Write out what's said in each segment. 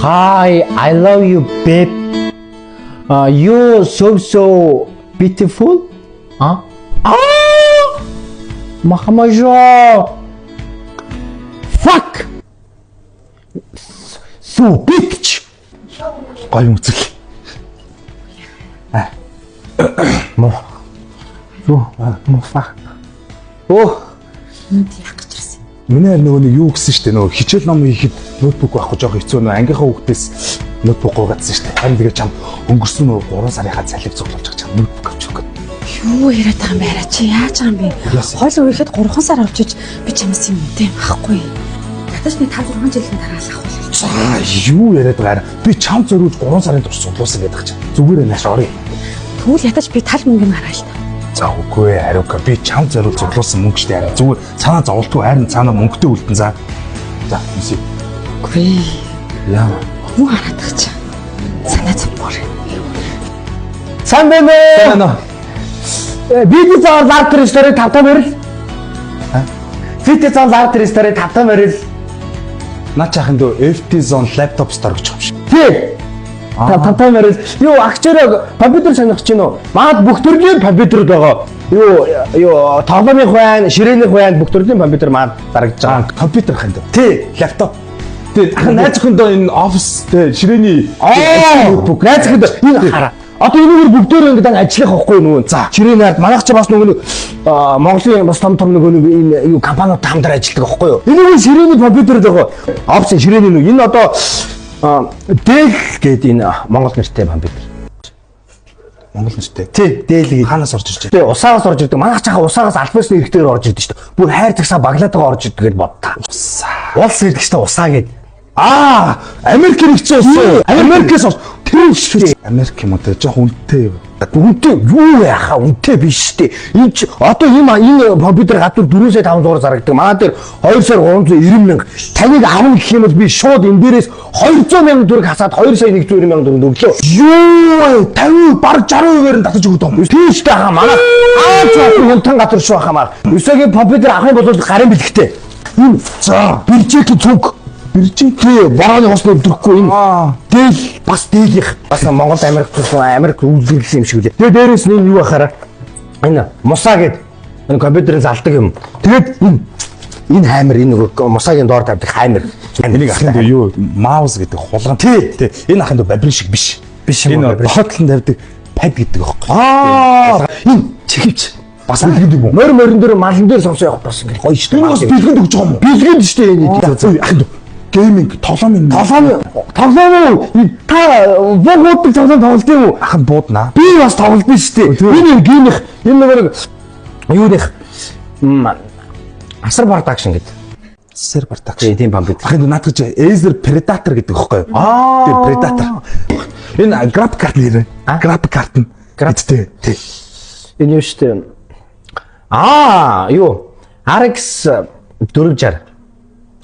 Hi, I love you, babe. You're so beautiful. Huh? Ah! Mahamajo. Fuck. So bitch. Гоё үзэл. Мо. Fuck. Oh. Яг гэж ирсэн. Миний нөгөө нэг юу гэсэн штэ нөгөө хичээл ном хийхэд ноутбук байхгүй жоох хэцүү нөгөө ангийнхаа хүүхдээс ноутбук гуйгаадсан штэ. Харин тэгээ чам өнгөрсөн нөгөө 3 сарынхаа залив цуглуулж байгаа чам ноутбук авч өгөх. Юу яриад байгаа юм бэ? Чи яаж байгаа юм бэ? Хоол үргэлжлээд 3 сар авчиж би чамаас юм үтэй байхгүй. Ятаж би 5 6 жилийн дараа л авах бол. За юу яриад байгаа би чам зөрүүж 3 сарын турш цуглуулсан гэдэг чинь. Зүгээр нааш орё. Тэгвэл ятаж би тал мөнгө гараа л та. За үгүй ээ ариука би чам зөрүүж цуглуулсан мөнгө штэ харин зүгээр цаанаа зовлтгүй харин цаанаа мөнгөтэй үлдэн за. За үгүй. Үгүй. Яа. Муу хараад байгаа чи. Санаа зовбор. Сайн байна уу? Сайн байна. Видео зар лартер стори 5 мөрөл. Видео зар лартер стори 5 мөрөл. Наа чахын дөө FT Zone laptop store гэж юм шиг. Тий. 5 мөрөл. Юу агчаараа компьютер сонирхож байна уу? Маад бүх төрлийн компьютерд байгаа. Юу тоглоомын байна, ширээнийх байна, бүх төрлийн компьютер маад зарагдж байгаа. Компьютер хань дөө. Тий. Лаптоп. Тэгээ найз охиндоо энэ офис тэ ширээний ноутбук найз охиндоо энэ хараа. Одоо энэгээр бүгдөө ингээд ажиллах байхгүй нөгөө. За ширээнээр манайх ч бас нөгөө Монголын бас том нөгөө энэ юу компаниудтай хамтар ажилладаг байхгүй юу? Энэгээр ширээний компьютер байгаа. Офис ширээний нөгөө энэ одоо Dell гэдэг энэ Монгол нэртэй компьютер. Монгол нэртэй. Тий, Dell гэдэг. Хаанаас орж ирж Тий, усаагаас орж ирдэг. Манайх чаха усаагаас альфасны эрэгтэйгээр орж ирдэг шүү дээ. Бүр хайр цагсаа баглаатайгаа орж ирдэг гэж бодтаа. Улс ирдэг шүү дээ усаа гэдэг. Америк хэрэгцээ ус. Америкээс тэр шүү. Америк юм одоо жоох үнэтэй. Үнэтэй юу яхаа үнэтэй биш шүү дээ. Энэ ч одоо энэ компьютер гадуур 4 сая 500 зарагддаг. Манай дээр 2 сая 390 мянга. Таныг авах гэх юм бол би шууд энэ дээрээс 200 мянга төгрөг хасаад 2 сая 190 мянга төгрөг өглөө. Юу 50 бараг 60%-аар нь татаж өгдөг юм. Тийш дээ хаа манай цаасан хунтан газар шүү хамаар. Өсөгийн компьютер авах юм бол гарын бэлгтэй. Энэ за биржэк цуг биржэк барааны хослоо өдрөхгүй энэ Dell бас Dell-ийнх бас Монгол Америк үйлдвэрлэсэн юм шиг үлээ. Тэгээ дээрээс нь юу ахаараа энэ Муса гэдэг энэ компьютерын залдаг юм. Тэгээд энэ хаймер энэ Мусагийн доор тавьдаг хаймер. Энийг ахын дөө юу маус гэдэг хулган. Тий. Энэ ахын дөө бабрин шиг биш. Энэ дохотлон тавьдаг пад гэдэг аахгүй. Энэ чихвч бас бэлгэнд юм уу? Морин дээр малан дээр сонсоо явах бас ингэ гоё шүү дээ. Энэ бас бэлгэнд өгч байгаа юм уу? Бэлгэнд шүү дээ энэ. Ахын дөө гейминг тоглоом та буудаг тоглоом тоглолт юм уу? ахын бууднаа. Би бас тоглолт шүү дээ. Энэ геймих энэ нэг юу нэх асар продакшн гэдэг. Сэр продакшн. Тийм компьютер. Ахын дөө наадгаж Acer Predator гэдэг байхгүй юу? Тийм Predator. Энэ график карт нэр. График карт нь. Тий. Энэ юу шүү дээ. Юу RX 460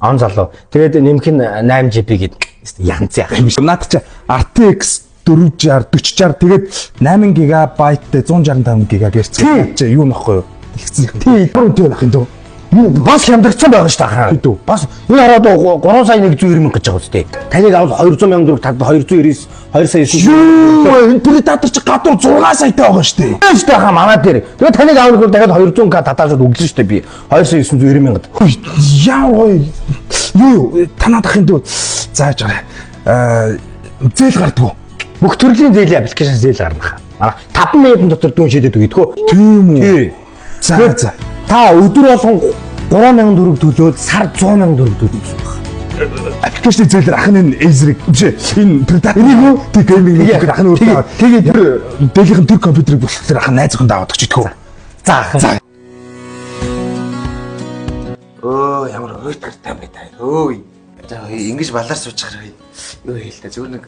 он залуу. Тэгээд нэмэх нь 8GB гэдэг янз яах юм шиг. Наад чи RTX 460 тэгээд 8 ГБ 165 ГГц чи юу нөхгүй юу? Тэгсэн. Тий, бүрэнтэй байх юм дөө. Бас хямдагцсан байгаа шүү дээ. Хэдүү. Бас энэ хараад 3 сая 190 мянга гэж байгаа үстэй. Таныг авал 200 мянга төгрөг тад 290 2 сая 9. Энэ Predator чи гадуур 6 саятай байгаа шүү дээ. Тийм шүү дээ хаа манай дээр. Тэгээд таныг авах бол дахиад 200к татаажууд өглөө шүү дээ би. 2 сая 990 мянгад. Яа гоё. Юу танаад ахын дөө зааж байгаа. Зээл гардгуу. Бүх төрлийн зээлийн аппликейшн зээл гарна. Манай 5 минутын дотор дүн шийдээд өгье гэдгөө. Тийм үү. Тий. За. Та өдөр болгон 3000 төгрөг төлөөд сар 100 мянган төгрөг төлөх юм байна. Аппликейшн зээлэр ахын энэ Acer-ийг энэ Predator энийг тий гейминг гэдэг ахын өөрөө. Тэгээд Dell-ийн тэр компьютерыг болохоор ахын найз охинд аваад өгч идэггүй. За. Ямар уйтгартай байтай. За ингэж балаар суучихаар юу хэл та зөв нэг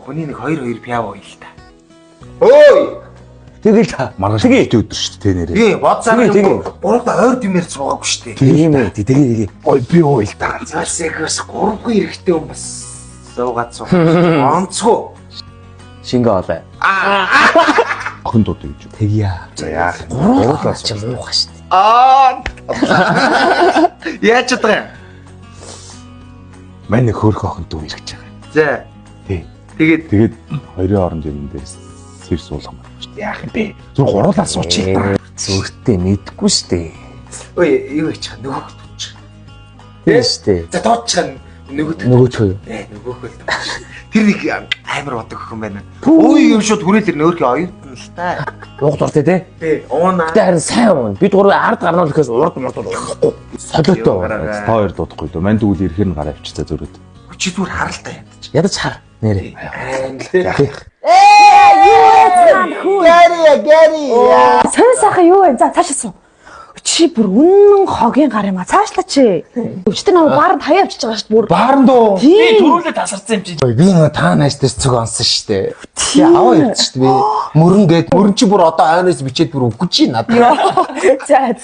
хүний нэг 2 пяв ойл та. Тэгэл та маргааш өдөр шүү дээ нэрээ. Би бодсаар юм. Гуравда ойр димээр суугаагүй шүү дээ. тийм ээ. Тэгээ. Ой би уйл та ганц. Засагс 3 хэрэгтэй юм бас суугаад суу. Онцгой. Шингээ олоо. Охин дууд гэж. Тэгье. За яах юм. Гурлаас ч муухай шүү дээ. Яаж чадах юм? Манай хөөх охин дүү ирж байгаа. За. Тий. Тэгээд хоёрын хооронд юм дээр сэр суулгах юм шүү дээ. Яах юм бэ? Зүр гуруулаа суучих. Зүгтээ мэдгүй штэ. ой юу яачих нөгөө тууч. Тийм штэ. За тууч нөгөө Нөгөөчөө юу? нөгөөхөл. Тэр нэг амар бодог охин байна. Ой юм шууд хүрээлэр нөөрхий оюутан л та. Уух дуртай те. Тий, уунаа. Тэ харин сайн уун. Бид гурав ард гарнаа л гэхээс урд уухгүй. Солиотой. Та хоёр дуудахгүй дөө. Мань тэгвэл ирэхээр нь гараа авчицаа зөрөөд. Чи зүгээр харалтай ядаж. Ядаж хар. Нэрээ. Сонь сайхан юу вэ? За цаашаа суу. Чи бүр үнэн хогийн гар юм а. Цаашлаа чи. Өвчтөр намайг баард хаяа авчиж байгаа шүү дээ. Бүр Баарн дөө. тийм. Төрүүлээ тасарсан юм чи. Би нөгөө та нааш дээр цог онсон штэ. Би аваа ярьж штэ би. Мөрөн гээд мөрөн чи бүр одоо айнаас бичээд бүр өгч чи надад. За.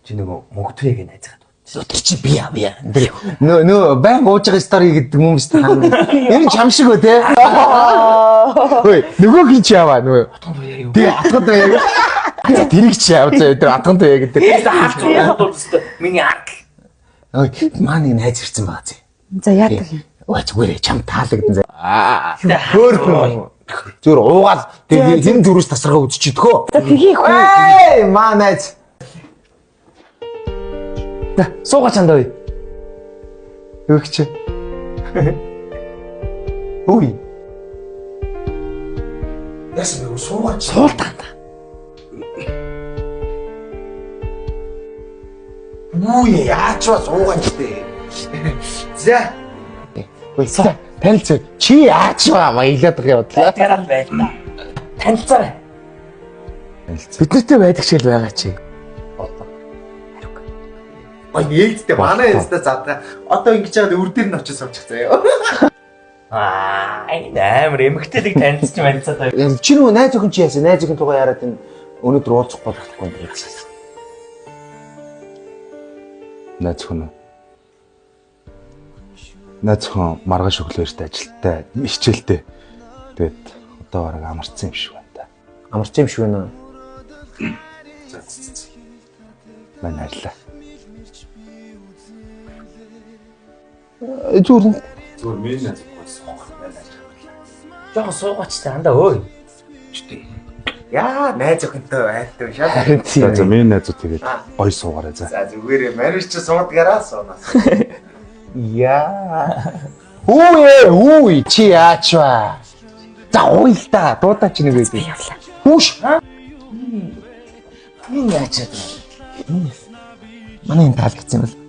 Чи нөгөө мөнгөтвэгийг найзгаад. Тэр чи би авъя. Нөө баян ууж байгаа стори гэдэг юм шүү дээ. Энэ чам шиг үү те? Хөөе, нөгөө хин чи аваа нөгөө. Тэгээ атгад байя. Тэрийг чи аваа тэр атганд байя гэдэг. Миний арк. Ой, маань найз ирсэн байгаа зэ. За яадаг юм. Ой зүгээр чам таалагдсан зэ. Хөөр. Зүгээр уугаал тэгээ хин дөрөс тасаргаа үзчихэдгөө. За тгийх үү. Эй, маа найз. Суугаа чандаа бай. Өгч. Ой. Яасан бэ? Суугаач. Суултаанда. Үе яачваа суугаач дээ. За. Ой, танилцаа. Чи яачваа маялаад байгаа бодлоо. Тэрэл байлаа. Танилцаарай. Биднэртэй байдаг ч л байгаа чи. Ой нээлттэй манай ястаа заадаа. Одоо ингэж яагаад өр дээр нь очиж суучих заяа. Амар эмгтэлийг танилцж маньцаа. Чи нөгөө найз охин чи яасан? Найз охин тугаа яриад энэ өнөөдөр уулзахгүй болохгүй юм байна. Найз охин уу? Найз охин маргааш өглөөрт ажилтаа, хичээлтэй. Тэгээд одоо бараг амарцсан юм шиг байна да. Амарч юм шиг байна. Манай ажиллаа. Зүгээр миний найз Жохо суугаачтай андаа өөй. Яа найз охинтой байлтай шал. За миний найзууд тэгээд гой суугаарай за. За зүгээрээ манайч чи суудгаараа суунаас. Яа. Үе чи яачваа. За уйлда дуудаа чи нэг үү. Хүүш. Энэ яачаад. Манай энэ таалагдсан юм бол.